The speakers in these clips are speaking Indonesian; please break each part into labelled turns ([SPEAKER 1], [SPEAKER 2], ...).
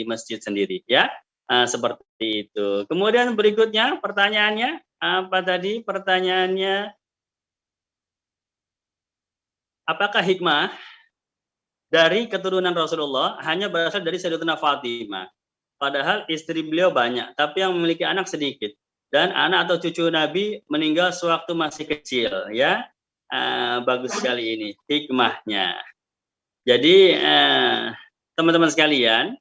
[SPEAKER 1] di masjid sendiri, ya. Seperti itu. Kemudian berikutnya pertanyaannya apa tadi? Pertanyaannya, apakah hikmah dari keturunan Rasulullah hanya berasal dari Sayyidatuna Fatimah? Padahal istri beliau banyak, tapi yang memiliki anak sedikit. Dan anak atau cucu Nabi meninggal sewaktu masih kecil, ya. Bagus sekali ini hikmahnya. Jadi teman-teman sekalian,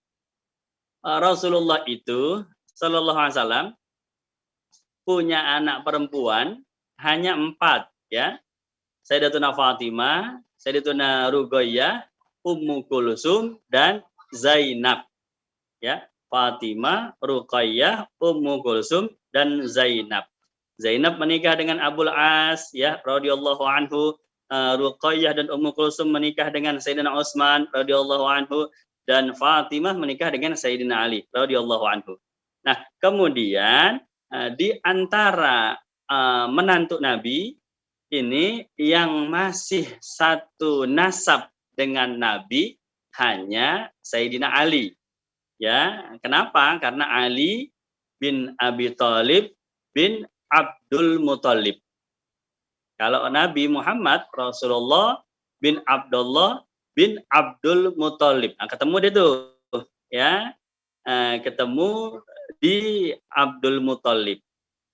[SPEAKER 1] Rasulullah itu Shallallahu Alaihi Wasallam punya anak perempuan hanya 4, ya. Sayyidatuna Fatimah, Sayyidatuna Ruqayyah, Ummu Kulsum, dan Zainab, ya. Fatimah, Ruqayyah, Ummu Kulsum, dan Zainab. Zainab menikah dengan Abul As, ya, radhiyallahu anhu. Ruqayyah dan Ummu Kulsum menikah dengan Sayyidina Utsman, radhiyallahu anhu, dan Fatimah menikah dengan Sayyidina Ali, radhiyallahu anhu. Nah, kemudian di antara menantu Nabi ini yang masih satu nasab dengan Nabi hanya Sayyidina Ali. Ya, kenapa? Karena Ali bin Abi Thalib bin Abdul Muthalib. Kalau Nabi Muhammad Rasulullah bin Abdullah bin Abdul Muthalib. Nah, ketemu dia tuh, ya. Ketemu di Abdul Muthalib.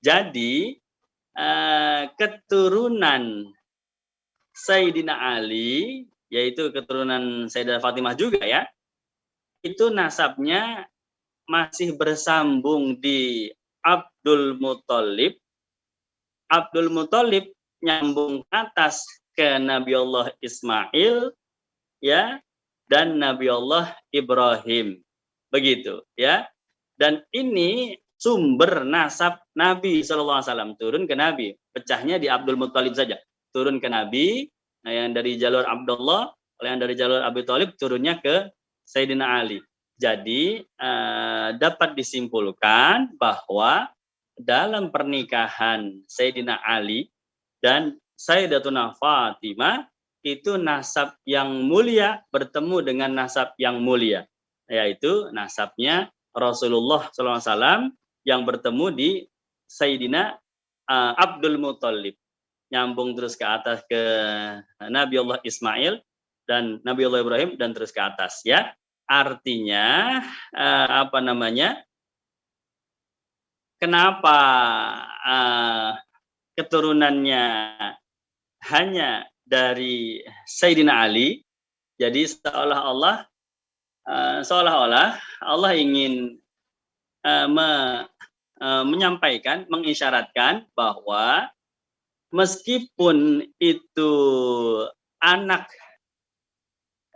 [SPEAKER 1] Jadi keturunan Sayyidina Ali, yaitu keturunan Sayyidah Fatimah juga, ya, itu nasabnya masih bersambung di Abdul Muthalib. Abdul Muthalib nyambung atas ke Nabi Allah Ismail, ya, dan Nabi Allah Ibrahim. Begitu, ya. Dan ini sumber nasab Nabi SAW turun ke Nabi. Pecahnya di Abdul Muthalib saja. Turun ke Nabi, yang dari jalur Abdullah, yang dari jalur Abi Thalib turunnya ke Sayyidina Ali. Jadi dapat disimpulkan bahwa dalam pernikahan Sayyidina Ali dan Sayyidatuna Fatimah itu nasab yang mulia bertemu dengan nasab yang mulia, yaitu nasabnya Rasulullah SAW yang bertemu di Sayyidina Abdul Muthalib, nyambung terus ke atas ke Nabi Allah Ismail dan Nabi Allah Ibrahim dan terus ke atas, ya. Artinya kenapa keturunannya hanya dari Sayyidina Ali? Jadi seolah-olah Allah ingin menyampaikan, mengisyaratkan bahwa meskipun itu anak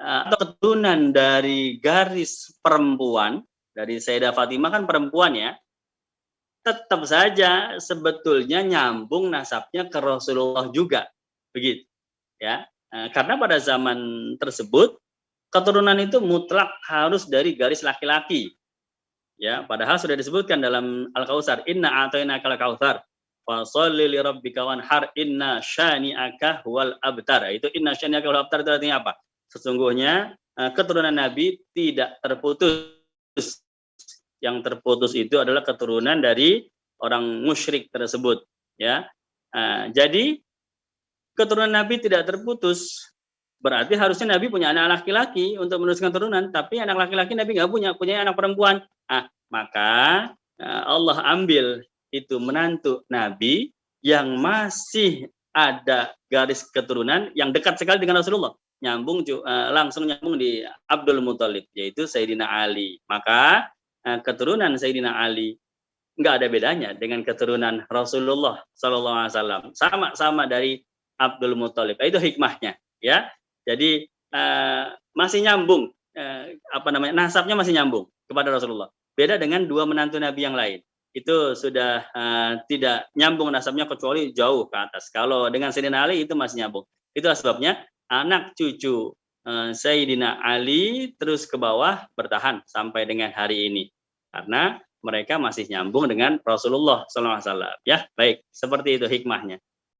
[SPEAKER 1] atau keturunan dari garis perempuan, dari Sayyidah Fatimah kan perempuan, ya, tetap saja sebetulnya nyambung nasabnya ke Rasulullah juga, begitu, ya. Karena pada zaman tersebut keturunan itu mutlak harus dari garis laki-laki, ya. Padahal sudah disebutkan dalam Al-Kautsar, inna a'tainakal kautsar fasholli lirabbika wanhar inna syani'aka wal abtar. Itu inna syani'aka wal abtar itu artinya apa? Sesungguhnya keturunan Nabi tidak terputus. Yang terputus itu adalah keturunan dari orang musyrik tersebut, ya. Jadi keturunan Nabi tidak terputus. Berarti harusnya Nabi punya anak laki-laki untuk meneruskan keturunan, tapi anak laki-laki Nabi nggak punya anak perempuan. Maka Allah ambil itu menantu Nabi yang masih ada garis keturunan yang dekat sekali dengan Rasulullah, langsung nyambung di Abdul Muthalib, yaitu Sayyidina Ali. Maka keturunan Sayyidina Ali nggak ada bedanya dengan keturunan Rasulullah SAW. Sama-sama dari Abdul Muthalib. Itu hikmahnya, ya. Jadi masih nyambung, nasabnya masih nyambung kepada Rasulullah. Beda dengan dua menantu Nabi yang lain. Itu sudah tidak nyambung nasabnya kecuali jauh ke atas. Kalau dengan Sayyidina Ali itu masih nyambung. Itu sebabnya anak cucu Sayyidina Ali terus ke bawah bertahan sampai dengan hari ini. Karena mereka masih nyambung dengan Rasulullah SAW. Ya, baik. Seperti itu hikmahnya.